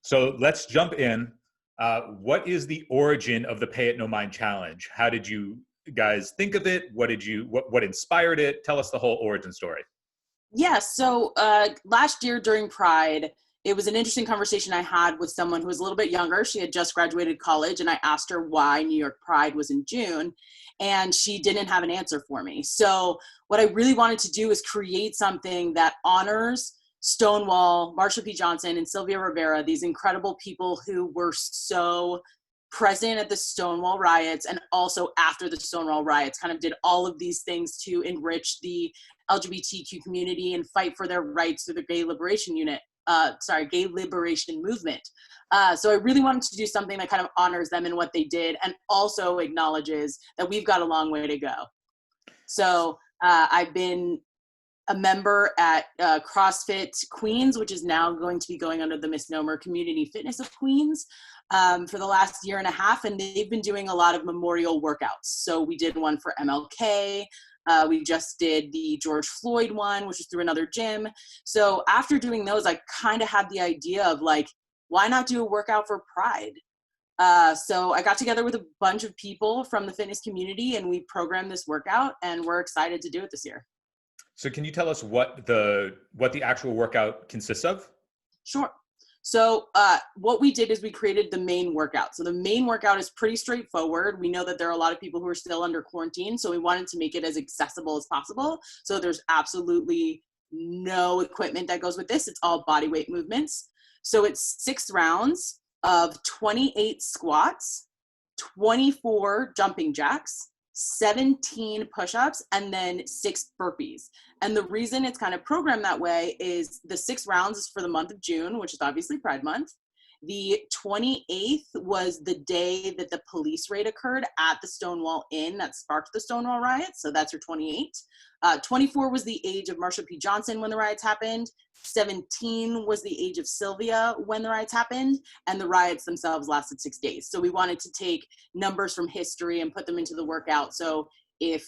So let's jump in. What is the origin of the Pay It No Mind Challenge? How did you guys think of it? What inspired it? Tell us the whole origin story. Yeah, so last year during Pride, it was an interesting conversation I had with someone who was a little bit younger. She had just graduated college, and I asked her why New York Pride was in June, and she didn't have an answer for me. So what I really wanted to do is create something that honors Stonewall, Marsha P. Johnson, and Sylvia Rivera, these incredible people who were so present at the Stonewall riots and also after the Stonewall riots, kind of did all of these things to enrich the LGBTQ community and fight for their rights through the Gay Liberation Movement. So I really wanted to do something that kind of honors them and what they did and also acknowledges that we've got a long way to go. So I've been a member at CrossFit Queens, which is now going to be going under the misnomer Community Fitness of Queens, for the last year and a half, and they've been doing a lot of memorial workouts. So we did one for MLK. We just did the George Floyd one, which was through another gym. So after doing those, I kind of had the idea of like, why not do a workout for Pride? So I got together with a bunch of people from the fitness community and we programmed this workout, and we're excited to do it this year. So can you tell us what the actual workout consists of? Sure. So what we did is we created the main workout. So the main workout is pretty straightforward. We know that there are a lot of people who are still under quarantine, so we wanted to make it as accessible as possible. So there's absolutely no equipment that goes with this. It's all body weight movements. So it's 6 rounds of 28 squats, 24 jumping jacks, 17 push-ups, and then 6 burpees. And the reason it's kind of programmed that way is the 6 rounds is for the month of June, which is obviously Pride Month. The 28th was the day that the police raid occurred at the Stonewall Inn that sparked the Stonewall riots. So that's your 28. 24 was the age of Marsha P. Johnson when the riots happened. 17 was the age of Sylvia when the riots happened. And the riots themselves lasted 6 days. So we wanted to take numbers from history and put them into the workout. So if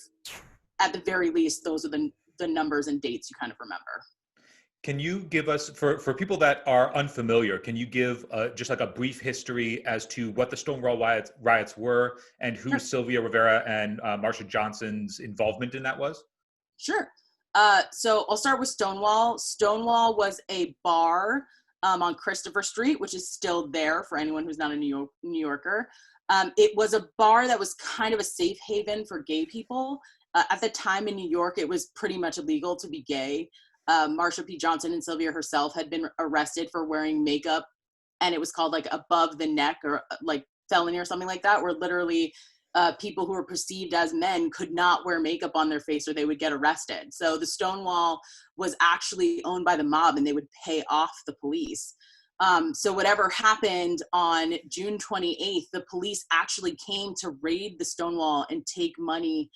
at the very least, those are the numbers and dates you kind of remember. Can you give us, for people that are unfamiliar, can you give just like a brief history as to what the Stonewall riots were and who Sure. Sylvia Rivera and Marsha Johnson's involvement in that was? Sure. So I'll start with Stonewall. Stonewall was a bar on Christopher Street, which is still there for anyone who's not a New Yorker. It was a bar that was kind of a safe haven for gay people. At the time in New York, it was pretty much illegal to be gay. Marsha P. Johnson and Sylvia herself had been arrested for wearing makeup, and it was called like above the neck or like felony or something like that, where literally people who were perceived as men could not wear makeup on their face or they would get arrested. So the Stonewall was actually owned by the mob and they would pay off the police. So whatever happened on June 28th, the police actually came to raid the Stonewall and take money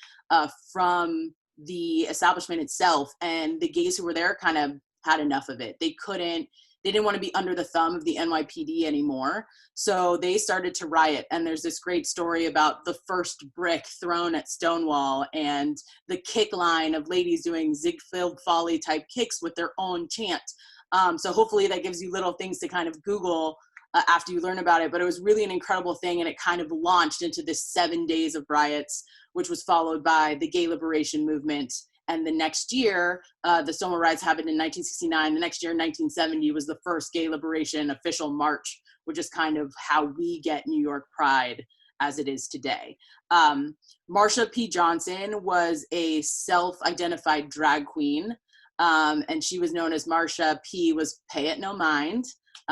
from the establishment itself. And the gays who were there kind of had enough of it. They didn't want to be under the thumb of the NYPD anymore. So they started to riot. And there's this great story about the first brick thrown at Stonewall and the kick line of ladies doing Ziegfeld Folly type kicks with their own chant. So hopefully that gives you little things to kind of Google after you learn about it. But it was really an incredible thing. And it kind of launched into this 7 days of riots, which was followed by the Gay Liberation Movement. And the next year, the Stonewall riots happened in 1969. The next year, in 1970, was the first Gay Liberation official march, which is kind of how we get New York Pride as it is today. Marsha P. Johnson was a self-identified drag queen. And she was known as Marsha P. was Pay It No Mind,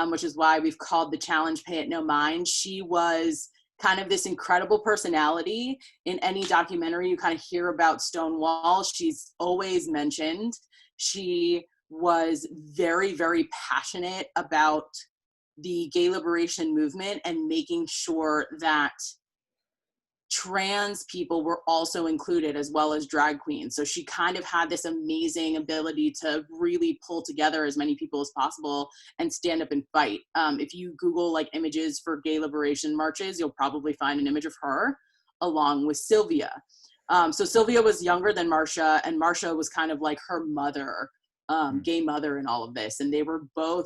which is why we've called the challenge Pay It No Mind. She was kind of this incredible personality. In any documentary you kind of hear about Stonewall, she's always mentioned. She was very, very passionate about the gay liberation movement and making sure that trans people were also included as well as drag queens. So she kind of had this amazing ability to really pull together as many people as possible and stand up and fight. If you Google like images for gay liberation marches, you'll probably find an image of her along with Sylvia. So Sylvia was younger than Marsha, and Marsha was kind of like her mother, gay mother in all of this. And they were both,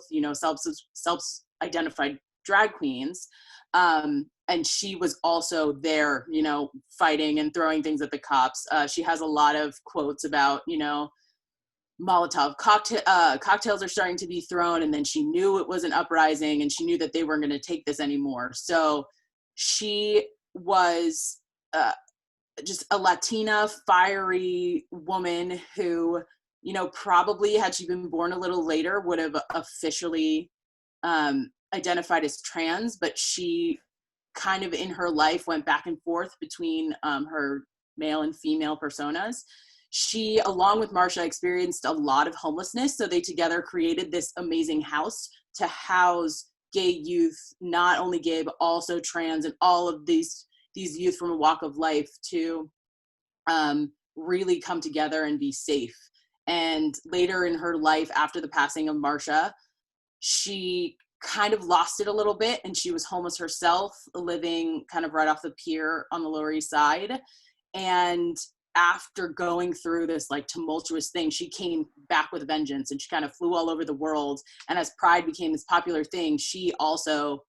identified drag queens. And she was also there, you know, fighting and throwing things at the cops. She has a lot of quotes about, you know, cocktails are starting to be thrown, and then she knew it was an uprising, and she knew that they weren't going to take this anymore. So she was just a Latina, fiery woman who, you know, probably had she been born a little later would have officially identified as trans, but she kind of in her life went back and forth between her male and female personas. She, along with Marsha, experienced a lot of homelessness, so they together created this amazing house to house gay youth, not only gay, but also trans, and all of these youth from a walk of life to really come together and be safe. And later in her life, after the passing of Marsha, she kind of lost it a little bit, and she was homeless herself, living kind of right off the pier on the Lower East Side. And after going through this like tumultuous thing, she came back with a vengeance, and she kind of flew all over the world. And as Pride became this popular thing, she also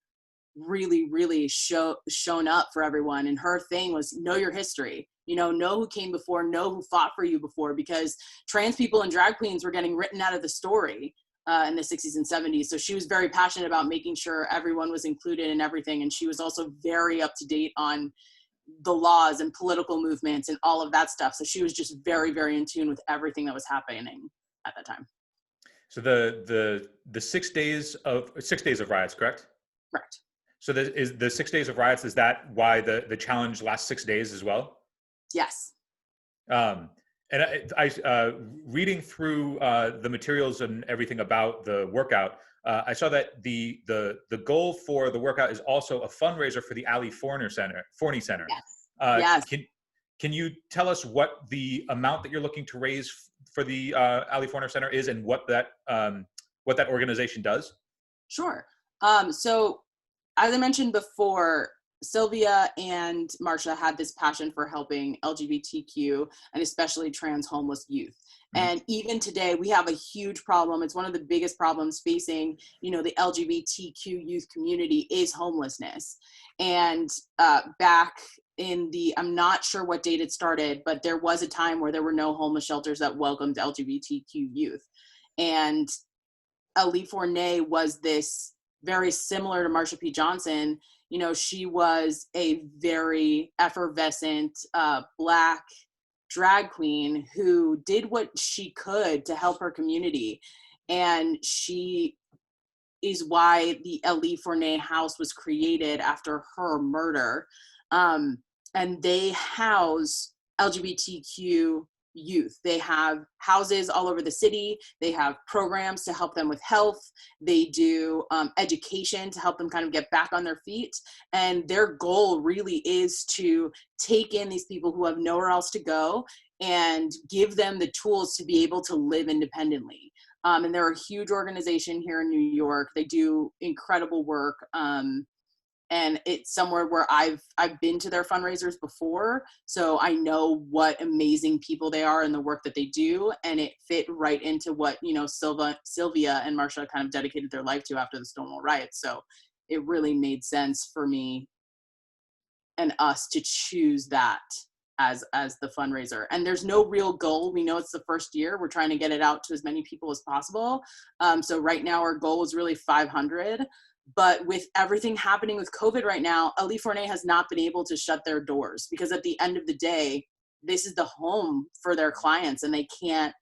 really shown up for everyone. And her thing was know your history, you know who came before, know who fought for you before, because trans people and drag queens were getting written out of the story in the 60s and 70s. So she was very passionate about making sure everyone was included in everything. And she was also very up to date on the laws and political movements and all of that stuff. So she was just very in tune with everything that was happening at that time. So the 6 days of riots, correct? Correct. So the 6 days of riots, is that why the challenge lasts 6 days as well? Yes. And I reading through the materials and everything about the workout, I saw that the goal for the workout is also a fundraiser for the Forney Center. Yes. Can you tell us what the amount that you're looking to raise for the Ali Forner Center is, and what that organization does? Sure. So as I mentioned before, Sylvia and Marsha had this passion for helping LGBTQ and especially trans homeless youth. Mm-hmm. And even today, we have a huge problem. It's one of the biggest problems facing, the LGBTQ youth community is homelessness. And back in I'm not sure what date it started, but there was a time where there were no homeless shelters that welcomed LGBTQ youth. And Ali Forney was this very similar to Marsha P. Johnson. She was a very effervescent Black drag queen who did what she could to help her community. And she is why the Ali Forney House was created after her murder. And they house LGBTQ youth. They have houses all over the city. They have programs to help them with health. They do education to help them kind of get back on their feet. And their goal really is to take in these people who have nowhere else to go and give them the tools to be able to live independently. And they're a huge organization here in New York. They do incredible work. And it's somewhere where I've been to their fundraisers before, so I know what amazing people they are and the work that they do, and it fit right into what Sylvia and Marsha kind of dedicated their life to after the Stonewall riots. So it really made sense for me and us to choose that as the fundraiser. And there's no real goal. We know it's the first year. We're trying to get it out to as many people as possible. So right now our goal is really 500. But with everything happening with COVID right now, Ali Forney has not been able to shut their doors, because at the end of the day, this is the home for their clients, and they can't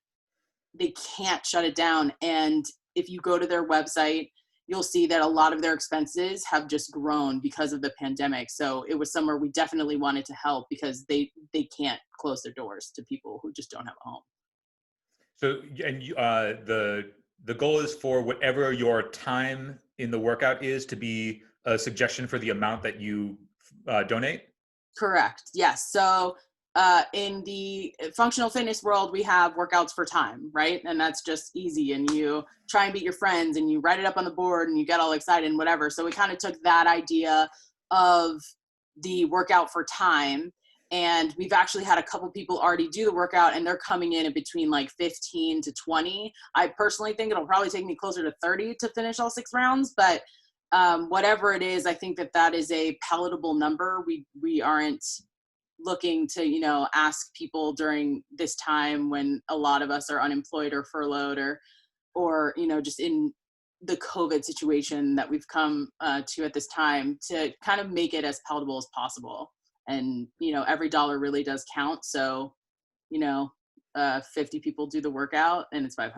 shut it down. And if you go to their website, you'll see that a lot of their expenses have just grown because of the pandemic. So it was somewhere we definitely wanted to help, because they can't close their doors to people who just don't have a home. So, and the goal is for whatever your time in the workout is to be a suggestion for the amount that you donate? Correct. Yes. So in the functional fitness world, we have workouts for time, right? And that's just easy. And you try and beat your friends and you write it up on the board and you get all excited and whatever. So we kind of took that idea of the workout for time. And we've actually had a couple people already do the workout, and they're coming in at between like 15 to 20. I personally think it'll probably take me closer to 30 to finish all 6 rounds, but whatever it is, I think that is a palatable number. We aren't looking to, ask people during this time when a lot of us are unemployed or furloughed or just in the COVID situation that we've come to at this time, to kind of make it as palatable as possible. And, every dollar really does count. So, 50 people do the workout and it's $500.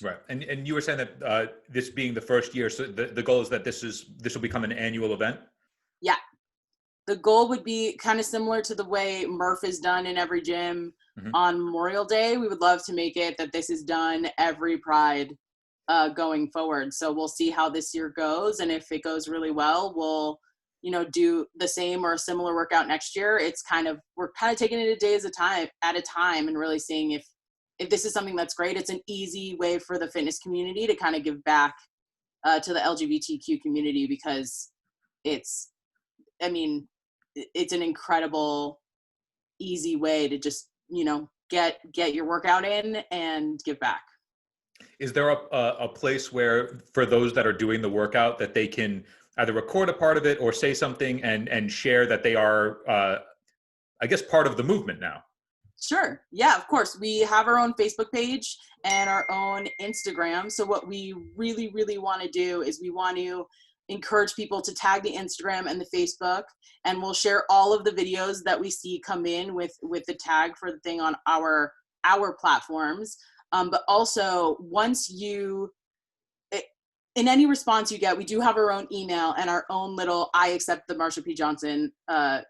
Right. And you were saying that this being the first year, so the goal is that this will become an annual event? Yeah. The goal would be kind of similar to the way Murph is done in every gym on Memorial Day. We would love to make it that this is done every Pride going forward. So we'll see how this year goes. And if it goes really well, we'll, do the same or a similar workout next year. We're kind of taking it a day at a time and really seeing if this is something that's great. It's an easy way for the fitness community to kind of give back to the LGBTQ community, because it's an incredible, easy way to just, get your workout in and give back. Is there a place where, for those that are doing the workout, that they can either record a part of it or say something and share that they are, I guess, part of the movement now? Sure. Yeah, of course. We have our own Facebook page and our own Instagram. So what we really, really want to do is we want to encourage people to tag the Instagram and the Facebook, and we'll share all of the videos that we see come in with the tag for the thing on our platforms. But also, in any response you get, we do have our own email and our own little I accept the Marsha P. Johnson,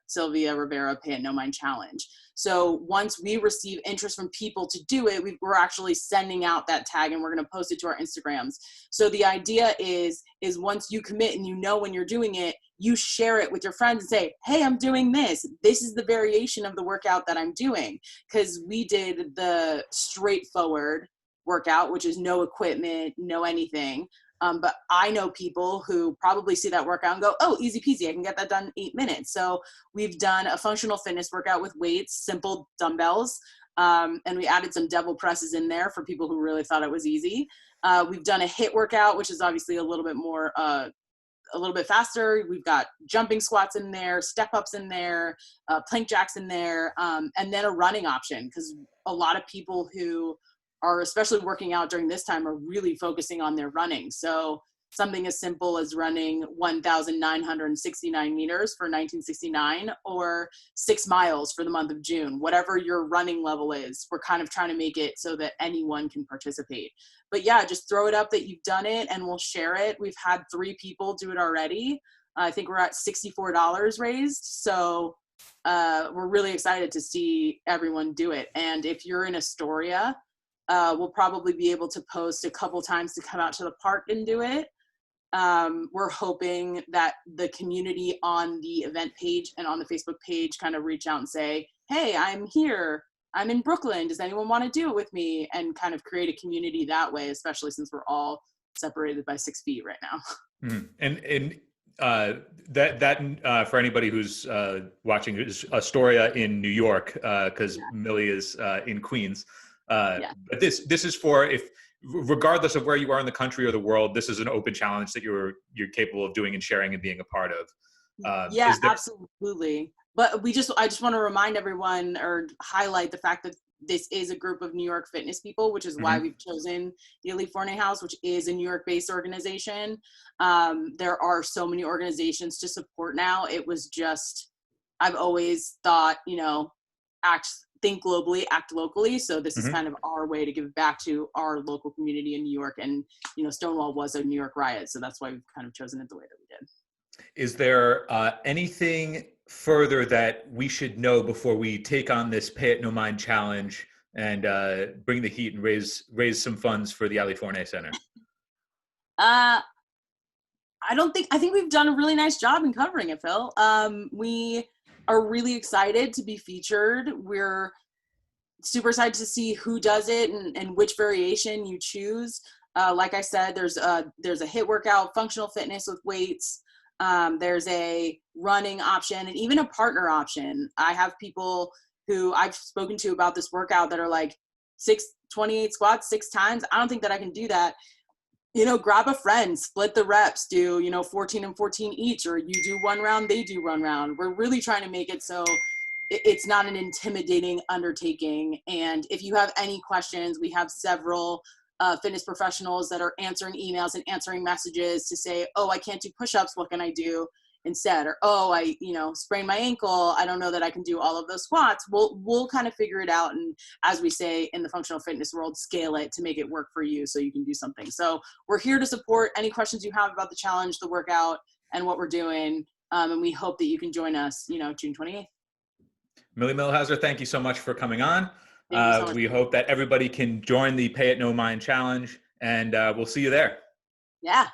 Sylvia, Rivera, Pay It No Mind challenge. So once we receive interest from people to do it, we're actually sending out that tag and we're going to post it to our Instagrams. So the idea is once you commit and when you're doing it, you share it with your friends and say, hey, I'm doing this. This is the variation of the workout that I'm doing. Because we did the straightforward workout, which is no equipment, no anything. But I know people who probably see that workout and go, oh, easy peasy, I can get that done in 8 minutes. So we've done a functional fitness workout with weights, simple dumbbells, and we added some devil presses in there for people who really thought it was easy. We've done a HIIT workout, which is obviously a little bit more, a little bit faster. We've got jumping squats in there, step ups in there, plank jacks in there, and then a running option, because a lot of people who are especially working out during this time are really focusing on their running. So something as simple as running 1,969 meters for 1969 or 6 miles for the month of June, whatever your running level is, we're kind of trying to make it so that anyone can participate. But yeah, just throw it up that you've done it and we'll share it. We've had 3 people do it already. I think we're at $64 raised. So we're really excited to see everyone do it. And if you're in Astoria, we'll probably be able to post a couple times to come out to the park and do it. We're hoping that the community on the event page and on the Facebook page kind of reach out and say, hey, I'm here. I'm in Brooklyn. Does anyone want to do it with me? And kind of create a community that way, especially since we're all separated by 6 feet right now. Mm. And that for anybody who's watching, is Astoria in New York, because Milly is in Queens. But this is for, if regardless of where you are in the country or the world, this is an open challenge that you're capable of doing and sharing and being a part of. Absolutely. But I just want to remind everyone or highlight the fact that this is a group of New York fitness people, which is why we've chosen the Forney House, which is a New York-based organization. There are so many organizations to support now. It was just, I've always thought, think globally, act locally. So this is kind of our way to give back to our local community in New York. And, Stonewall was a New York riot. So that's why we've kind of chosen it the way that we did. Is there anything further that we should know before we take on this Pay It No Mind challenge and bring the heat and raise some funds for the Ali Forney Center? I think we've done a really nice job in covering it, Phil. We are really excited to be featured. We're super excited to see who does it and which variation you choose. Like I said, there's a HIIT workout, functional fitness with weights. There's a running option and even a partner option. I have people who I've spoken to about this workout that are like 28 squats 6 times. I don't think that I can do that. grab a friend, split the reps, do, 14 and 14 each, or you do one round, they do one round. We're really trying to make it so it's not an intimidating undertaking. And if you have any questions, we have several fitness professionals that are answering emails and answering messages to say, oh, I can't do push-ups, what can I do instead? Or, oh, I sprained my ankle, I don't know that I can do all of those squats. We'll kind of figure it out, and as we say in the functional fitness world, scale it to make it work for you so you can do something. So we're here to support any questions you have about the challenge, the workout, and what we're doing, and we hope that you can join us June 28th. Milly Millhauser, thank you so much for coming on. Thank you so much. We hope that everybody can join the Pay It No Mind challenge, and we'll see you there. Yeah.